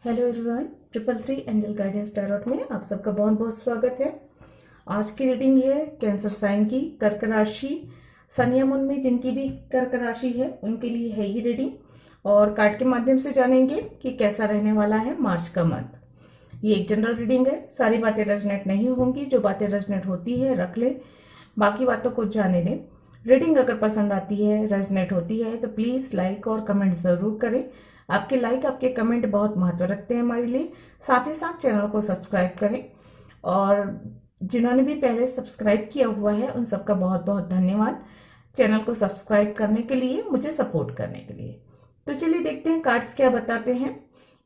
Hello everyone, 333 angel guidance tarot में आप सबका बहुत बहुत स्वागत है। आज की रीडिंग है कैंसर साइन की, कर्क राशि, सन या मून में जिनकी भी कर्क राशि है उनके लिए है ये रीडिंग। और कार्ड के माध्यम से जानेंगे कि कैसा रहने वाला है मार्च का मंथ। ये एक जनरल रीडिंग है, सारी बातें रेजोनेट नहीं होंगी, जो बातें रेजोनेट होती है रख ले, बाकी बातों को जाने दें। रीडिंग अगर पसंद आती है, रेजोनेट होती है तो प्लीज लाइक और कमेंट जरूर करें। आपके लाइक, आपके कमेंट बहुत महत्व रखते हैं हमारे लिए। साथ ही साथ चैनल को सब्सक्राइब करें, और जिन्होंने भी पहले सब्सक्राइब किया हुआ है उन सबका बहुत बहुत धन्यवाद चैनल को सब्सक्राइब करने के लिए, मुझे सपोर्ट करने के लिए। तो चलिए देखते हैं कार्ड्स क्या बताते हैं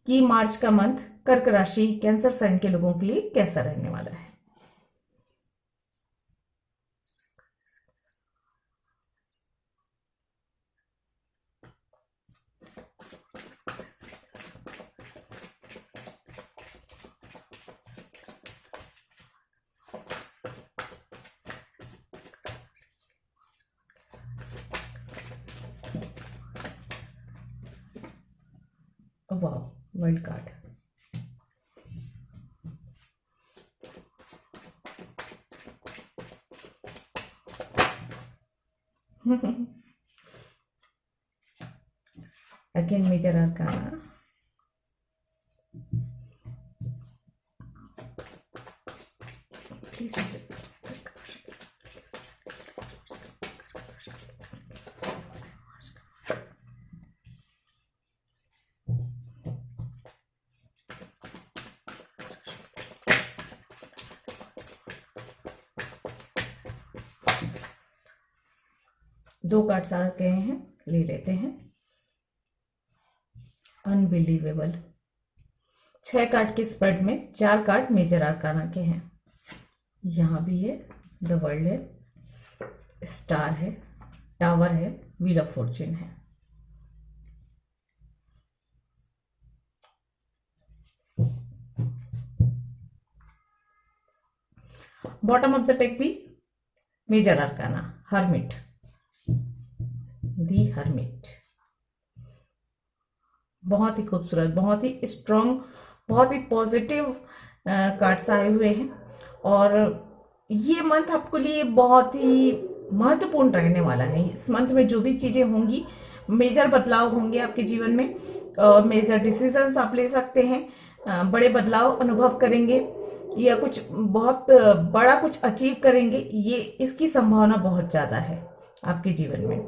कि मार्च का मंथ कर्क राशि कैंसर साइन के लोगों के लिए कैसा रहने वाला है। वाह, world card. Again major arcana. Please 2 cards आ गए हैं, ले लेते हैं। अनबिलीवेबल। 6 कार्ड के स्प्रेड में 4 कार्ड मेजर आर्काना के हैं। यहां भी है, द वर्ल्ड है, स्टार है, टावर है, व्हील ऑफ फॉर्च्यून है। बॉटम ऑफ द टेक भी मेजर आर्काना, हर्मिट, दी हर्मिट। बहुत ही खूबसूरत, बहुत ही स्ट्रॉन्ग, बहुत ही पॉजिटिव कार्ड्स आए हुए हैं। और ये मंथ आपके लिए बहुत ही महत्वपूर्ण रहने वाला है। इस मंथ में जो भी चीजें होंगी, मेजर बदलाव होंगे आपके जीवन में, मेजर डिसीजंस आप ले सकते हैं, बड़े बदलाव अनुभव करेंगे, या कुछ बहुत बड़ा कुछ अचीव करेंगे, ये इसकी संभावना बहुत ज्यादा है आपके जीवन में।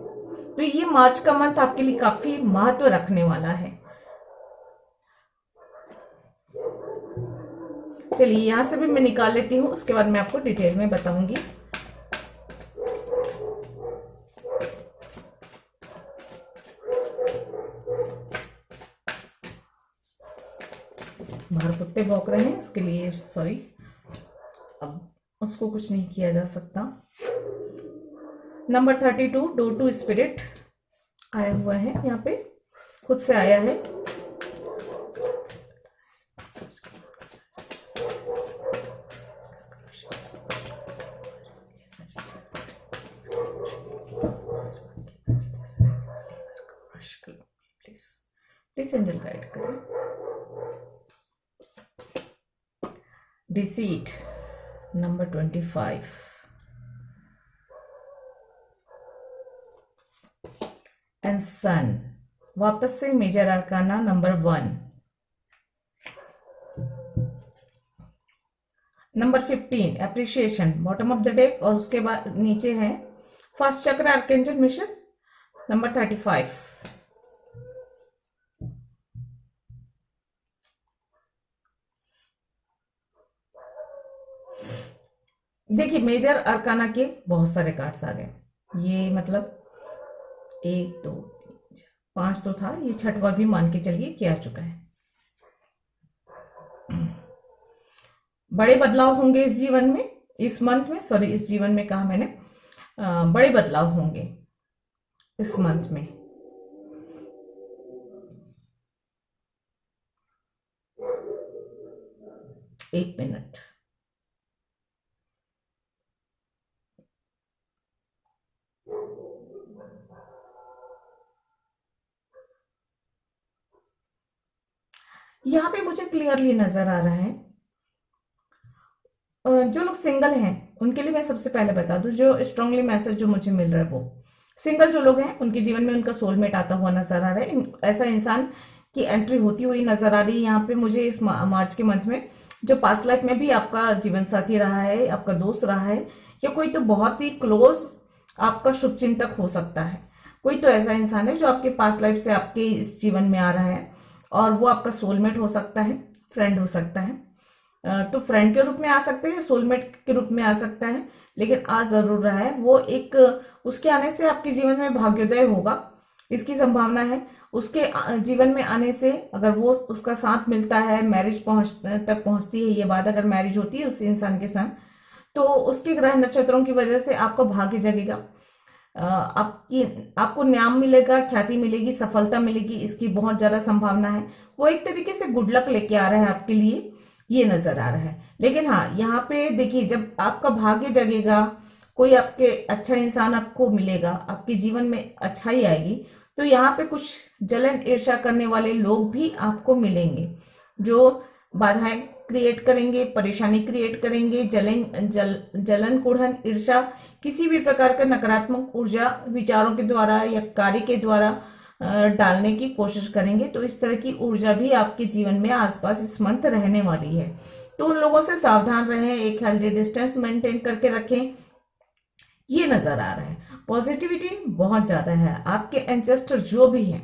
तो ये मार्च का मंथ आपके लिए काफी महत्व रखने वाला है। चलिए यहां से भी मैं निकाल लेती हूँ, उसके बाद मैं आपको डिटेल में बताऊंगी। बाहर कुत्ते भौंक रहे हैं, इसके लिए सॉरी, अब उसको कुछ नहीं किया जा सकता। नंबर 32 डो टू स्पिरिट आया हुआ है, यहाँ पे खुद से आया है। प्लीज प्लीज एंजल गाइड करें। डिसीट नंबर 25, एंड सन। वापस से major arcana number 1। Number 15 appreciation, bottom of the deck, और उसके बाद नीचे है फर्स्ट चक्र आर्केंजल मिशन नंबर 35। देखिए मेजर अरकाना के बहुत सारे कार्ड्स आ गए। ये मतलब 1 2 3 4 5 तो था, ये छठवा भी मान के चलिए कि आ चुका है। बड़े बदलाव होंगे इस जीवन में, इस मंथ में, सॉरी इस जीवन में कहा मैंने, बड़े बदलाव होंगे इस मंथ में। एक मिनट। यहाँ पे मुझे क्लियरली नजर आ रहा है जो लोग सिंगल हैं उनके लिए मैं सबसे पहले बता दूं, जो स्ट्रांगली मैसेज जो मुझे मिल रहा है वो सिंगल जो लोग हैं उनके जीवन में उनका सोलमेट आता हुआ नजर आ रहा है। ऐसा इंसान की एंट्री होती हुई नजर आ रही है यहाँ पे मुझे इस मार्च के मंथ में, जो पास्ट लाइफ में भी आपका जीवन साथी रहा है, आपका दोस्त रहा है, या कोई तो बहुत ही क्लोज आपका शुभचिंतक हो सकता है। कोई तो ऐसा इंसान है जो आपके पास्ट लाइफ से आपके इस जीवन में आ रहा है और वो आपका सोलमेट हो सकता है, फ्रेंड हो सकता है। तो फ्रेंड के रूप में आ सकते हैं, सोलमेट के रूप में आ सकता है, लेकिन आ जरूर रहा है वो। एक उसके आने से आपके जीवन में भाग्योदय होगा, इसकी संभावना है। उसके जीवन में आने से अगर वो उसका साथ मिलता है, मैरिज तक पहुंचती है ये बात, अगर मैरिज होती है उस इंसान के साथ, तो उसके ग्रह नक्षत्रों की वजह से आपका भाग्य जगेगा। आपको नाम मिलेगा, ख्याति मिलेगी, सफलता मिलेगी, इसकी बहुत ज्यादा संभावना है। वो एक तरीके से गुड लक लेके आ रहा है आपके लिए, ये नजर आ रहा है। लेकिन हाँ, यहाँ पे देखिए, जब आपका भाग्य जगेगा, कोई आपके अच्छा इंसान आपको मिलेगा, आपके जीवन में अच्छाई आएगी, तो यहाँ पे कुछ जलन ईर्ष्या करने वाले लोग भी आपको मिलेंगे जो बाधाएं क्रिएट करेंगे, परेशानी क्रिएट करेंगे, जलन कुढ़न ईर्ष्या, किसी भी प्रकार का नकारात्मक ऊर्जा विचारों के द्वारा या कार्य के द्वारा डालने की कोशिश करेंगे। तो इस तरह की ऊर्जा भी आपके जीवन में आसपास इस मंथ रहने वाली है। तो उन लोगों से सावधान रहें, एक हेल्दी डिस्टेंस मेंटेन करके रखें, ये नजर आ रहा है। पॉजिटिविटी बहुत ज्यादा है। आपके एंसेस्टर जो भी हैं,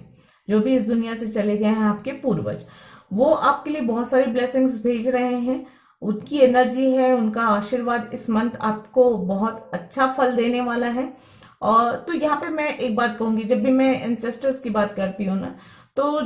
जो भी इस दुनिया से चले गए हैं, आपके पूर्वज, वो आपके लिए बहुत सारी ब्लेसिंग्स भेज रहे हैं। उनकी एनर्जी है, उनका आशीर्वाद इस मंथ आपको बहुत अच्छा फल देने वाला है। और तो यहाँ पे मैं एक बात कहूंगी, जब भी मैं एंसेस्टर्स की बात करती हूँ ना, तो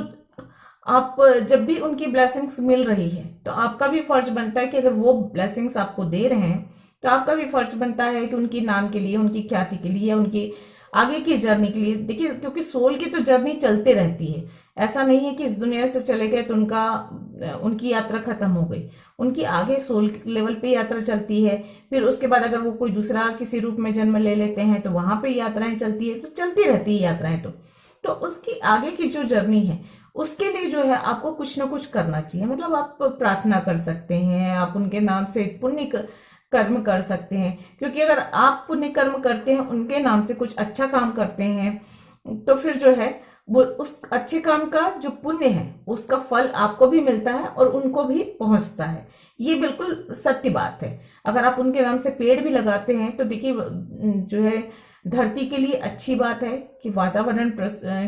आप जब भी उनकी ब्लेसिंग्स मिल रही है तो आपका भी फर्ज बनता है कि अगर वो ब्लेसिंग्स आपको दे रहे हैं तो आपका भी फर्ज बनता है कि उनकी नाम के लिए, उनकी ख्याति के लिए, उनकी आगे की जर्नी के लिए। देखिए, क्योंकि सोल की तो जर्नी चलते रहती है। ऐसा नहीं है कि इस दुनिया से चले गए तो उनकी यात्रा खत्म हो गई। उनकी आगे सोल लेवल पे यात्रा चलती है। फिर उसके बाद अगर वो कोई दूसरा किसी रूप में जन्म ले लेते हैं तो वहां पे यात्राएं चलती है, तो चलती रहती है यात्राएं। तो उसकी आगे की जो जर्नी है उसके लिए जो है आपको कुछ ना कुछ करना चाहिए। मतलब आप प्रार्थना कर सकते हैं, आप उनके नाम से पुण्य कर्म कर सकते हैं, क्योंकि अगर आप पुण्य कर्म करते हैं, उनके नाम से कुछ अच्छा काम करते हैं, तो फिर जो है वो उस अच्छे काम का जो पुण्य है उसका फल आपको भी मिलता है और उनको भी पहुंचता है। ये बिल्कुल सत्य बात है। अगर आप उनके नाम से पेड़ भी लगाते हैं तो देखिए, जो है धरती के लिए अच्छी बात है कि वातावरण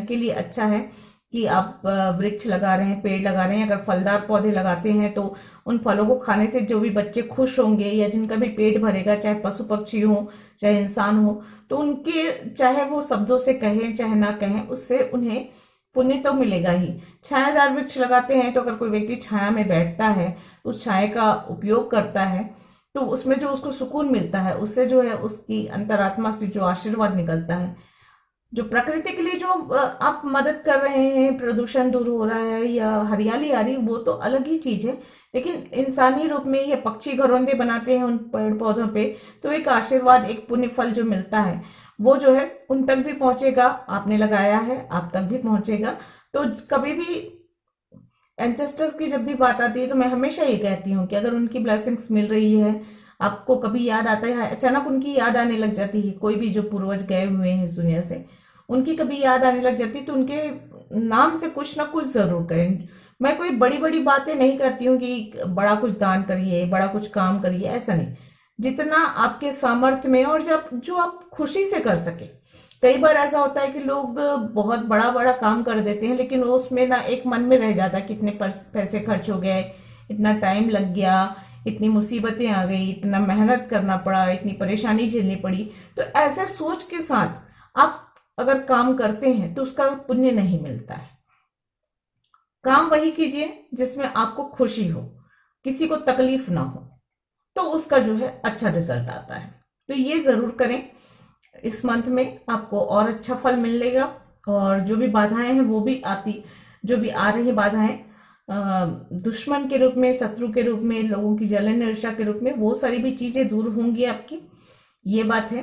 के लिए अच्छा है कि आप वृक्ष लगा रहे हैं, पेड़ लगा रहे हैं। अगर फलदार पौधे लगाते हैं तो उन फलों को खाने से जो भी बच्चे खुश होंगे या जिनका भी पेट भरेगा, चाहे पशु पक्षी हो चाहे इंसान हो, तो उनके, चाहे वो शब्दों से कहें चाहे ना कहें, उससे उन्हें पुण्य तो मिलेगा ही। छायादार वृक्ष लगाते हैं तो अगर कोई व्यक्ति छाया में बैठता है, उस छाया का उपयोग करता है, तो उसमें जो उसको सुकून मिलता है, उससे जो है उसकी अंतरात्मा से जो आशीर्वाद निकलता है, जो प्रकृति के लिए जो आप मदद कर रहे हैं, प्रदूषण दूर हो रहा है या हरियाली आ रही, वो तो अलग ही चीज है। लेकिन इंसानी रूप में या पक्षी घरौंदे बनाते हैं उन पेड़ पौधों पे, तो एक आशीर्वाद, एक पुण्य फल जो मिलता है वो जो है उन तक भी पहुंचेगा। आपने लगाया है, आप तक भी पहुंचेगा। तो कभी भी एंसेस्टर्स की जब भी बात आती है तो मैं हमेशा ये कहती हूँ कि अगर उनकी ब्लेसिंग्स मिल रही है, आपको कभी याद आता है, अचानक उनकी याद आने लग जाती है, कोई भी जो पूर्वज गए हुए हैं इस दुनिया से, उनकी कभी याद आने लग जाती है, तो उनके नाम से कुछ ना कुछ जरूर करें। मैं कोई बड़ी बड़ी बातें नहीं करती हूँ कि बड़ा कुछ दान करिए, बड़ा कुछ काम करिए, ऐसा नहीं। जितना आपके सामर्थ्य में और जब जो आप खुशी से कर सके। कई बार ऐसा होता है कि लोग बहुत बड़ा बड़ा काम कर देते हैं, लेकिन वो उसमें ना एक मन में रह जाता है कि इतने पैसे खर्च हो गए, इतना टाइम लग गया, इतनी मुसीबतें आ गई, इतना मेहनत करना पड़ा, इतनी परेशानी झेलनी पड़ी। तो ऐसे सोच के साथ आप अगर काम करते हैं तो उसका पुण्य नहीं मिलता है। काम वही कीजिए जिसमें आपको खुशी हो, किसी को तकलीफ ना हो, तो उसका जो है अच्छा रिजल्ट आता है। तो ये जरूर करें। इस मंथ में आपको और अच्छा फल मिलेगा। और जो भी बाधाएं हैं वो भी जो भी आ रही बाधाएं दुश्मन के रूप में, शत्रु के रूप में, लोगों की जलन ईर्ष्या के रूप में, वो सारी भी चीजें दूर होंगी आपकी, ये बात है।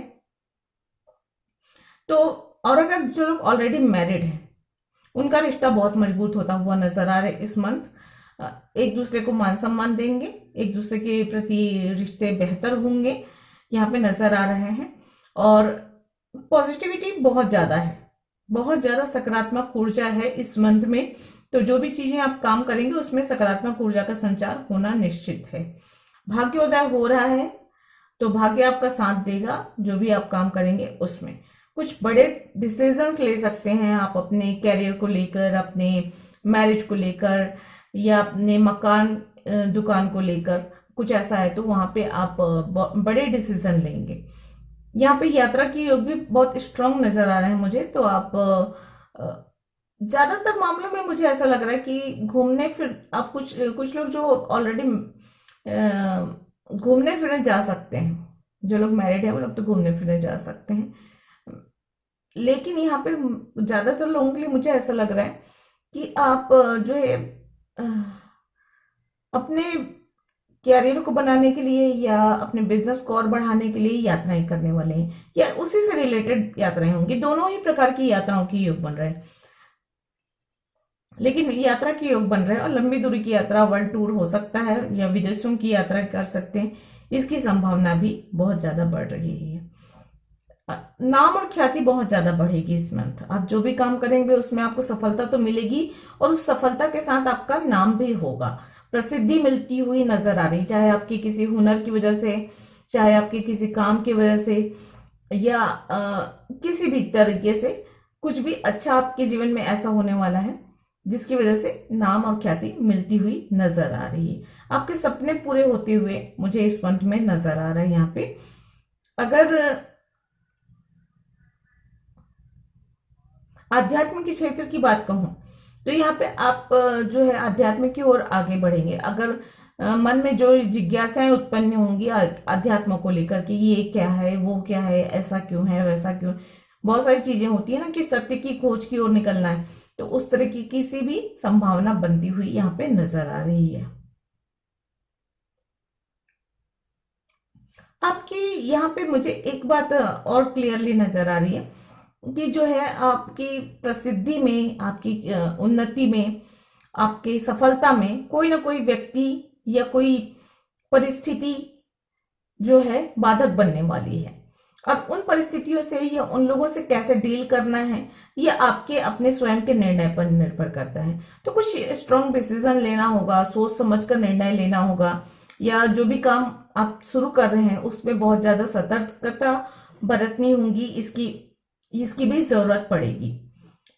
तो और अगर जो लोग ऑलरेडी मैरिड हैं उनका रिश्ता बहुत मजबूत होता हुआ नजर आ रहा है इस मंथ। एक दूसरे को मान सम्मान देंगे, एक दूसरे के प्रति रिश्ते बेहतर होंगे, यहाँ पे नजर आ रहे हैं। और पॉजिटिविटी बहुत ज्यादा है, बहुत ज्यादा सकारात्मक ऊर्जा है इस मंथ में। तो जो भी चीजें आप काम करेंगे उसमें सकारात्मक ऊर्जा का संचार होना निश्चित है। भाग्योदय हो रहा है, तो भाग्य आपका साथ देगा जो भी आप काम करेंगे उसमें। कुछ बड़े डिसीजन ले सकते हैं आप अपने कैरियर को लेकर, अपने मैरिज को लेकर, या अपने मकान दुकान को लेकर। कुछ ऐसा है तो वहां पे आप बड़े डिसीजन लेंगे। यहाँ पे यात्रा की योग भी बहुत स्ट्रांग नजर आ रहे हैं मुझे। तो आप ज्यादातर मामलों में मुझे ऐसा लग रहा है कि घूमने फिर आप कुछ कुछ लोग जो ऑलरेडी घूमने फिरने जा सकते हैं, जो लोग मैरिड है वो लोग तो घूमने फिरने जा सकते हैं। लेकिन यहाँ पे ज्यादातर लोगों के लिए मुझे ऐसा लग रहा है कि आप जो है अपने कैरियर को बनाने के लिए या अपने बिजनेस को और बढ़ाने के लिए यात्राएं करने वाले हैं, या उसी से रिलेटेड यात्राएं होंगी। दोनों ही प्रकार की यात्राओं की योग बन रहे हैं, लेकिन यात्रा के योग बन रहे हैं। और लंबी दूरी की यात्रा, वर्ल्ड टूर हो सकता है, या विदेशों की यात्रा कर सकते हैं। इसकी संभावना भी बहुत ज्यादा बढ़ रही है। नाम और ख्याति बहुत ज्यादा बढ़ेगी इस मंथ। आप जो भी काम करेंगे उसमें आपको सफलता तो मिलेगी, और उस सफलता के साथ आपका नाम भी होगा। प्रसिद्धि मिलती हुई नजर आ रही, चाहे आपकी किसी हुनर की वजह से, चाहे आपके किसी काम की वजह से, या किसी भी तरीके से कुछ भी अच्छा आपके जीवन में ऐसा होने वाला है जिसकी वजह से नाम और ख्याति मिलती हुई नजर आ रही है। आपके सपने पूरे होते हुए मुझे इस मंथ में नजर आ रहा है। यहाँ पे अगर आध्यात्म के क्षेत्र की बात कहूं तो यहाँ पे आप जो है आध्यात्म की ओर आगे बढ़ेंगे। अगर मन में जो जिज्ञासाएं उत्पन्न होंगी आध्यात्म को लेकर कि ये क्या है, वो क्या है, ऐसा क्यों है, वैसा क्यों, बहुत सारी चीजें होती है ना कि सत्य की खोज की ओर निकलना है, तो उस तरह की किसी भी संभावना बनती हुई यहाँ पे नजर आ रही है। आपकी यहाँ पे मुझे एक बात और क्लियरली नजर आ रही है कि जो है आपकी प्रसिद्धि में, आपकी उन्नति में, आपकी सफलता में कोई ना कोई व्यक्ति या कोई परिस्थिति जो है बाधक बनने वाली है। अब उन परिस्थितियों से या उन लोगों से कैसे डील करना है, ये आपके अपने स्वयं के निर्णय पर निर्भर करता है। तो कुछ स्ट्रांग डिसीजन लेना होगा, सोच समझ कर निर्णय लेना होगा, या जो भी काम आप शुरू कर रहे हैं उसमें बहुत ज्यादा सतर्कता बरतनी होगी। इसकी भी जरूरत पड़ेगी।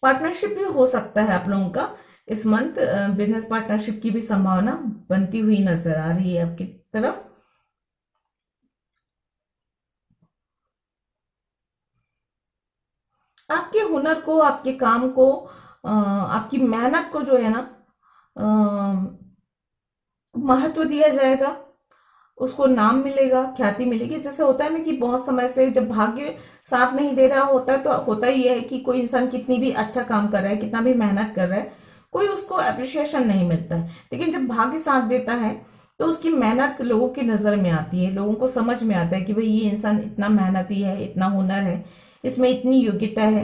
पार्टनरशिप भी हो सकता है आप लोगों का इस मंथ, बिजनेस पार्टनरशिप की भी संभावना बनती हुई नजर आ रही है आपकी तरफ। आपके हुनर को, आपके काम को, आपकी मेहनत को जो है ना महत्व दिया जाएगा, उसको नाम मिलेगा, ख्याति मिलेगी। जैसे होता है ना कि बहुत समय से जब भाग्य साथ नहीं दे रहा होता है तो होता ही है कि कोई इंसान कितनी भी अच्छा काम कर रहा है, कितना भी मेहनत कर रहा है, कोई उसको अप्रिशिएशन नहीं मिलता है। लेकिन जब भाग्य साथ देता है तो उसकी मेहनत लोगों की नजर में आती है, लोगों को समझ में आता है कि भाई ये इंसान इतना मेहनती है, इतना हुनर है, इसमें इतनी योग्यता है,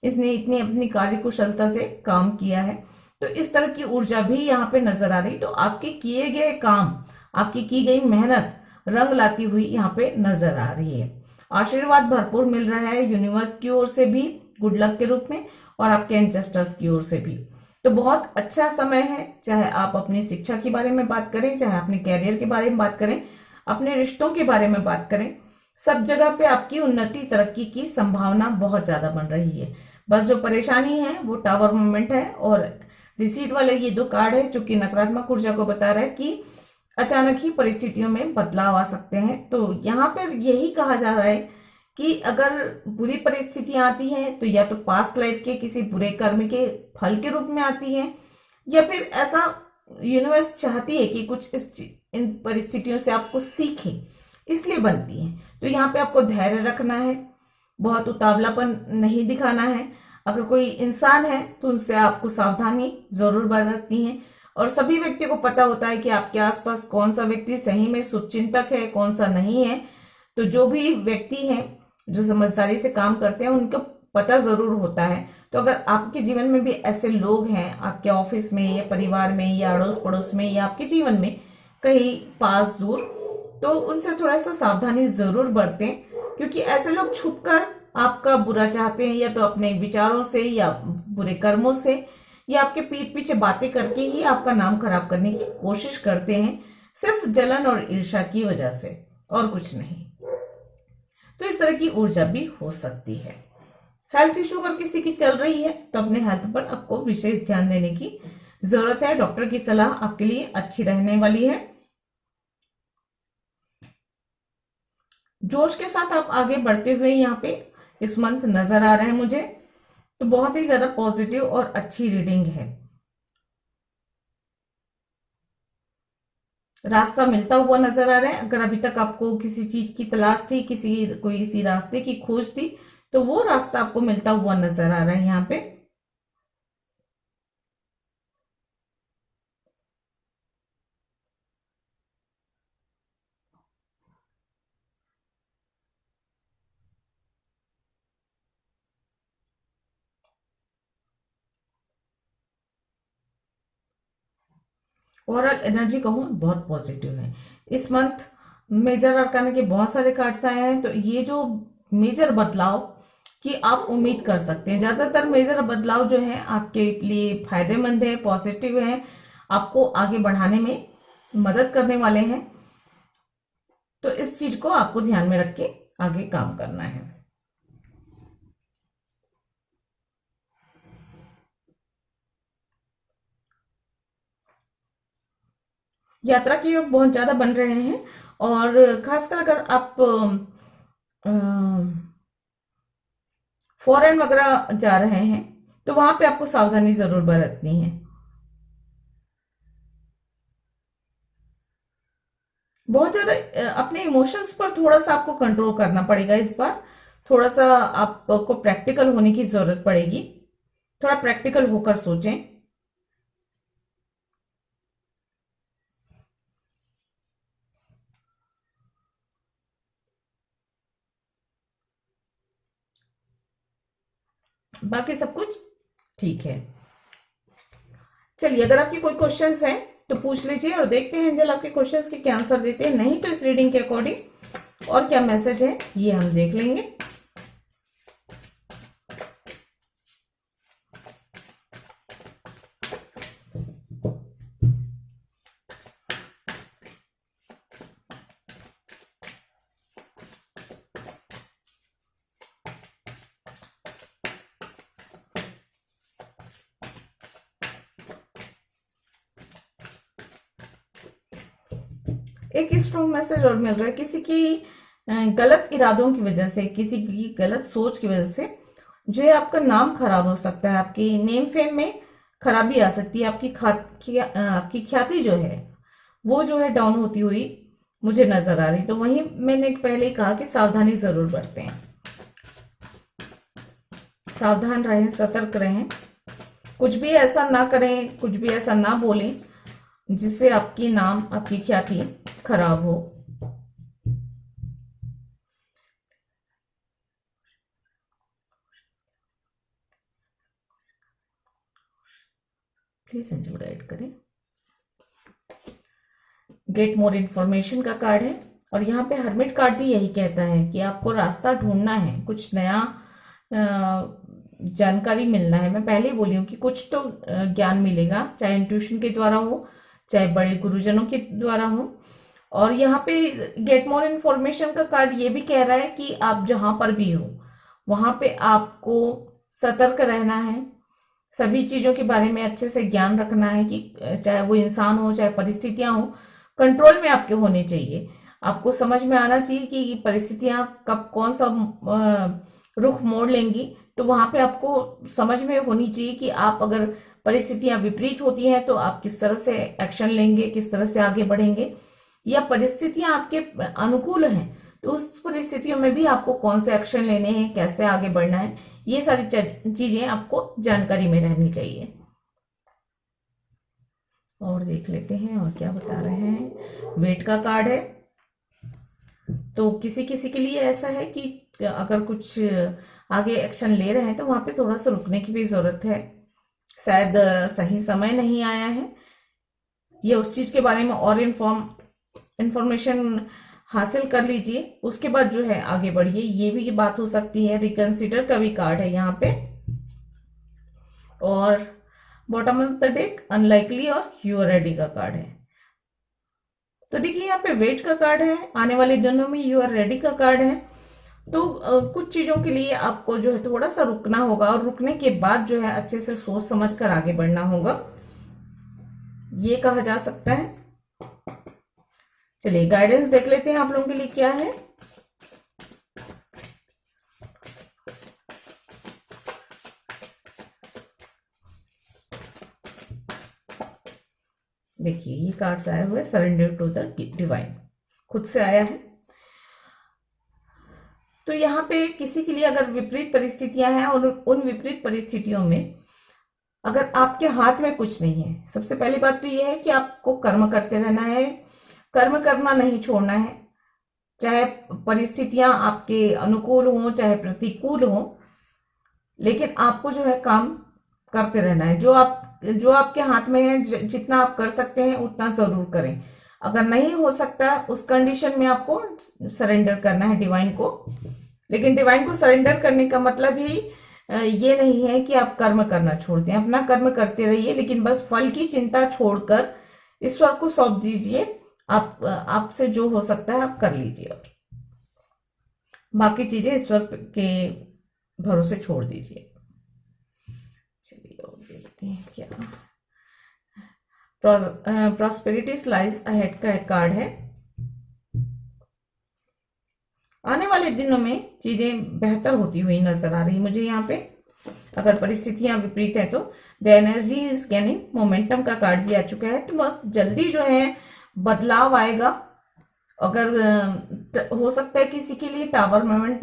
इसने इतनी अपनी कार्य कुशलता से काम किया है। तो इस तरह की ऊर्जा भी यहाँ पे नजर आ रही। तो आपके किए गए काम, आपकी की गई मेहनत रंग लाती हुई यहाँ पे नजर आ रही है। आशीर्वाद भरपूर मिल रहा है यूनिवर्स की ओर से भी गुड लक के रूप में, और आपके एंसेस्टर्स की ओर से भी। तो बहुत अच्छा समय है, चाहे आप अपनी शिक्षा के बारे में बात करें, चाहे अपने कैरियर के बारे में बात करें, अपने रिश्तों के बारे में बात करें, सब जगह पे आपकी उन्नति तरक्की की संभावना बहुत ज्यादा बन रही है। बस जो परेशानी है वो टावर मूवमेंट है, और रिसीट वाले ये दो कार्ड है जो कि नकारात्मक ऊर्जा को बता रहा है कि अचानक ही परिस्थितियों में बदलाव आ सकते हैं। तो यहाँ पर यही कहा जा रहा है कि अगर बुरी परिस्थितियां आती हैं तो या तो पास्ट लाइफ के किसी बुरे कर्म के फल के रूप में आती हैं, या फिर ऐसा यूनिवर्स चाहती है कि कुछ इन परिस्थितियों से आपको सीखे, इसलिए बनती है। तो यहाँ पे आपको धैर्य रखना है, बहुत उतावलापन नहीं दिखाना है। अगर कोई इंसान है तो उनसे आपको सावधानी जरूर बरतनी है। और सभी व्यक्ति को पता होता है कि आपके आसपास कौन सा व्यक्ति सही में शुभचिंतक है, कौन सा नहीं है। तो जो भी व्यक्ति हैं जो समझदारी से काम करते हैं, उनको पता जरूर होता है। तो अगर आपके जीवन में भी ऐसे लोग हैं, आपके ऑफिस में या परिवार में या अड़ोस पड़ोस में या आपके जीवन में कहीं पास दूर, तो उनसे थोड़ा सा सावधानी जरूर बरतें, क्योंकि ऐसे लोग छुपकर आपका बुरा चाहते हैं, या तो अपने विचारों से या बुरे कर्मों से या आपके पीठ पीछे बातें करके ही आपका नाम खराब करने की कोशिश करते हैं, सिर्फ जलन और ईर्ष्या की वजह से, और कुछ नहीं। तो इस तरह की ऊर्जा भी हो सकती है। हेल्थ इश्यू अगर किसी की चल रही है तो अपने हेल्थ पर आपको विशेष ध्यान देने की जरूरत है। डॉक्टर की सलाह आपके लिए अच्छी रहने वाली है। जोश के साथ आप आगे बढ़ते हुए यहाँ पे इस मंथ नजर आ रहे हैं मुझे, तो बहुत ही ज्यादा पॉजिटिव और अच्छी रीडिंग है। रास्ता मिलता हुआ नजर आ रहा है। अगर अभी तक आपको किसी चीज की तलाश थी, किसी रास्ते की खोज थी, तो वो रास्ता आपको मिलता हुआ नजर आ रहा है यहाँ पे। ओवरऑल एनर्जी कहूँ बहुत पॉजिटिव है इस मंथ। मेजर अरकाना के बहुत सारे कार्ड्स आए हैं, तो ये जो मेजर बदलाव की आप उम्मीद कर सकते हैं, ज्यादातर मेजर बदलाव जो है आपके लिए फायदेमंद है, पॉजिटिव है, आपको आगे बढ़ाने में मदद करने वाले हैं। तो इस चीज को आपको ध्यान में रख के आगे काम करना है। यात्रा के योग बहुत ज्यादा बन रहे हैं, और खासकर अगर आप फॉरेन वगैरह जा रहे हैं तो वहां पे आपको सावधानी जरूर बरतनी है। बहुत ज्यादा अपने इमोशंस पर थोड़ा सा आपको कंट्रोल करना पड़ेगा इस बार। थोड़ा सा आपको प्रैक्टिकल होने की जरूरत पड़ेगी, थोड़ा प्रैक्टिकल होकर सोचें। बाकी सब कुछ ठीक है। चलिए, अगर आपके कोई क्वेश्चंस हैं तो पूछ लीजिए, और देखते हैं एंजल आपके क्वेश्चंस के क्या आंसर देते हैं। नहीं तो इस रीडिंग के अकॉर्डिंग और क्या मैसेज है ये हम देख लेंगे। एक स्ट्रॉन्ग मैसेज और मिल रहा है, किसी की गलत इरादों की वजह से, किसी की गलत सोच की वजह से जो है आपका नाम खराब हो सकता है, आपकी नेम फेम में खराबी आ सकती है, आपकी ख्याति जो है वो जो है डाउन होती हुई मुझे नजर आ रही। तो वहीं मैंने पहले ही कहा कि सावधानी जरूर बरतें, सावधान रहें, सतर्क रहें, कुछ भी ऐसा ना करें, कुछ भी ऐसा ना बोलें जिससे आपकी नाम, आपकी ख्याति खराब हो। प्लीज एंजल गाइड करें। गेट मोर इन्फॉर्मेशन का कार्ड है, और यहाँ पे हर्मिट कार्ड भी यही कहता है कि आपको रास्ता ढूंढना है, कुछ नया जानकारी मिलना है। मैं पहले ही बोली हूँ कि कुछ तो ज्ञान मिलेगा, चाहे इंट्यूशन के द्वारा हो, चाहे बड़े गुरुजनों के द्वारा हो। और यहाँ पे गेट मोर इन्फॉर्मेशन का कार्ड ये भी कह रहा है कि आप जहां पर भी हो वहां पे आपको सतर्क रहना है, सभी चीजों के बारे में अच्छे से ज्ञान रखना है, कि चाहे वो इंसान हो, चाहे परिस्थितियां हो, कंट्रोल में आपके होने चाहिए। आपको समझ में आना चाहिए कि परिस्थितियां कब कौन सा रुख मोड़ लेंगी। तो वहां पे आपको समझ में होनी चाहिए कि आप अगर परिस्थितियां विपरीत होती हैं तो आप किस तरह से एक्शन लेंगे, किस तरह से आगे बढ़ेंगे, या परिस्थितियां आपके अनुकूल हैं तो उस परिस्थितियों में भी आपको कौन से एक्शन लेने हैं, कैसे आगे बढ़ना है, ये सारी चीजें आपको जानकारी में रहनी चाहिए। और देख लेते हैं और क्या बता रहे हैं। वेट का कार्ड है, तो किसी किसी के लिए ऐसा है कि अगर कुछ आगे एक्शन ले रहे हैं तो वहां पे थोड़ा सा रुकने की भी जरूरत है, शायद सही समय नहीं आया है, या उस चीज के बारे में और इंफॉर्मेशन हासिल कर लीजिए, उसके बाद जो है आगे बढ़िए, ये भी बात हो सकती है। रिकंसिडर का भी कार्ड है यहाँ पे, और bottom of the deck unlikely और यू आर रेडी का कार्ड है। तो देखिए यहाँ पे वेट का कार्ड है, आने वाले दिनों में यू आर रेडी का कार्ड है। तो कुछ चीजों के लिए आपको जो है थोड़ा सा रुकना होगा, और रुकने के बाद जो है अच्छे से सोच समझ कर आगे बढ़ना होगा, ये कहा जा सकता है। चलिए गाइडेंस देख लेते हैं आप लोगों के लिए क्या है। देखिए ये कार्ड्स आए हुए सरेंडर टू द डिवाइन, खुद से आया है। तो यहाँ पे किसी के लिए अगर विपरीत परिस्थितियां हैं, और उन विपरीत परिस्थितियों में अगर आपके हाथ में कुछ नहीं है, सबसे पहली बात तो यह है कि आपको कर्म करते रहना है, कर्म करना नहीं छोड़ना है, चाहे परिस्थितियां आपके अनुकूल हो चाहे प्रतिकूल हो, लेकिन आपको जो है काम करते रहना है। जो आपके हाथ में है, जितना आप कर सकते हैं उतना जरूर करें। अगर नहीं हो सकता उस कंडीशन में आपको सरेंडर करना है डिवाइन को। लेकिन डिवाइन को सरेंडर करने का मतलब ही ये नहीं है कि आप कर्म करना छोड़ दें, अपना कर्म करते रहिए, लेकिन बस फल की चिंता छोड़कर ईश्वर को सौंप दीजिए। आपसे जो हो सकता है आप कर लीजिए, और बाकी चीजें ईश्वर के भरोसे छोड़ दीजिए। चलिए और देखते हैं क्या प्रॉस्पेरिटी लाइज अहेड का एक कार्ड है। आने वाले दिनों में चीजें बेहतर होती हुई नजर आ रही मुझे यहाँ पे। अगर परिस्थितियां विपरीत है तो the energy is gaining momentum का कार्ड भी आ चुका है। तो बहुत जल्दी जो है बदलाव आएगा। अगर हो सकता है किसी के लिए टावर मोमेंट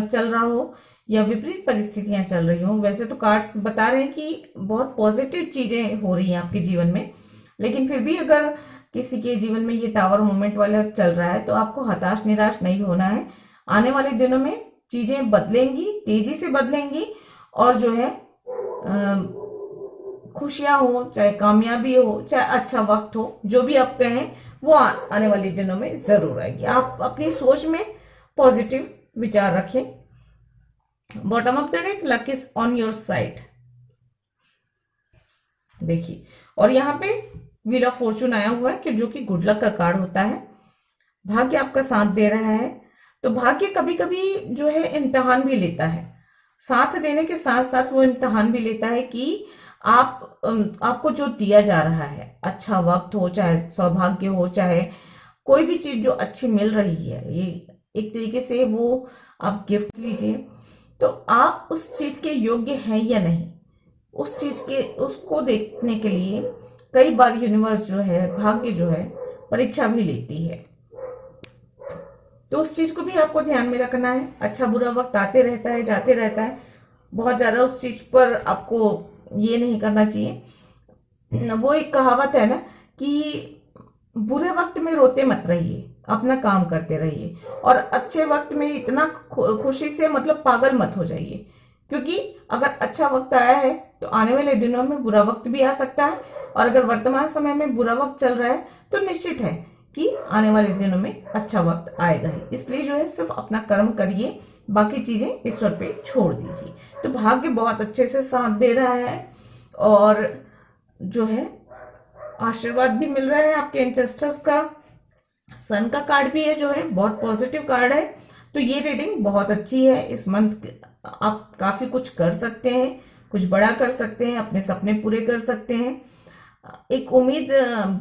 चल रहा हो या विपरीत परिस्थितियां चल रही हो। वैसे तो कार्ड्स बता रहे हैं कि बहुत पॉजिटिव चीजें हो रही हैं आपके जीवन में, लेकिन फिर भी अगर किसी के जीवन में ये टावर मोमेंट वाला चल रहा है तो आपको हताश निराश नहीं होना है। आने वाले दिनों में चीजें बदलेंगी, तेजी से बदलेंगी, और जो है खुशियां हो, चाहे कामयाबी हो, चाहे अच्छा वक्त हो, जो भी आप कहें वो आने वाले दिनों में जरूर आएगी। आप अपनी सोच में पॉजिटिव विचार रखें। Bottom of the deck luck is on your side, देखिए, और यहाँ पे व्हील ऑफ फॉर्चून आया हुआ है कि जो कि गुड लक का कार्ड होता है। भाग्य आपका साथ दे रहा है। तो भाग्य कभी कभी जो है इम्तिहान भी लेता है, साथ देने के साथ साथ वो इम्तिहान भी लेता है कि आपको जो दिया जा रहा है, अच्छा वक्त हो, चाहे सौभाग्य हो, चाहे कोई भी चीज जो अच्छी मिल रही है, ये एक तरीके से वो आप गिफ्ट लीजिए, तो आप उस चीज के योग्य हैं या नहीं, उस चीज के उसको देखने के लिए कई बार यूनिवर्स जो है, भाग्य जो है, परीक्षा भी लेती है। तो उस चीज को भी आपको ध्यान में रखना है। अच्छा बुरा वक्त आते रहता है, जाते रहता है, बहुत ज्यादा उस चीज पर आपको ये नहीं करना चाहिए। वो एक कहावत है ना कि बुरे वक्त में रोते मत रहिए, अपना काम करते रहिए, और अच्छे वक्त में इतना खुशी से मतलब पागल मत हो जाइए, क्योंकि अगर अच्छा वक्त आया है तो आने वाले दिनों में बुरा वक्त भी आ सकता है, और अगर वर्तमान समय में बुरा वक्त चल रहा है तो निश्चित है कि आने वाले दिनों में अच्छा वक्त आएगा ही। इसलिए जो है सिर्फ अपना कर्म करिए, बाकी चीजें ईश्वर पे छोड़ दीजिए। तो भाग्य बहुत अच्छे से साथ दे रहा है, और जो है आशीर्वाद भी मिल रहा है आपके एंसेस्टर्स का। सन का कार्ड भी है जो है बहुत पॉजिटिव कार्ड है। तो ये रीडिंग बहुत अच्छी है। इस मंथ आप काफी कुछ कर सकते हैं, कुछ बड़ा कर सकते हैं, अपने सपने पूरे कर सकते हैं। एक उम्मीद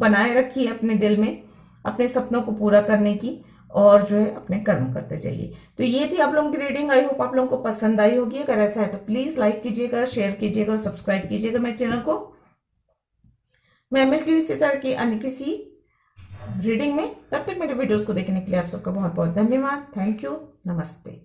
बनाए रखिए अपने दिल में, अपने सपनों को पूरा करने की, और जो है अपने कर्म करते जाइए। तो ये थी आप लोगों की रीडिंग। आई होप आप लोगों को पसंद आई होगी। अगर ऐसा है तो प्लीज लाइक कीजिएगा, शेयर कीजिएगा और सब्सक्राइब कीजिएगा मेरे चैनल को। मैं मिलती हूँ इसी तरह की अन्य किसी रीडिंग में। तब तक मेरे वीडियोस को देखने के लिए आप सबका बहुत बहुत धन्यवाद। Thank you. नमस्ते।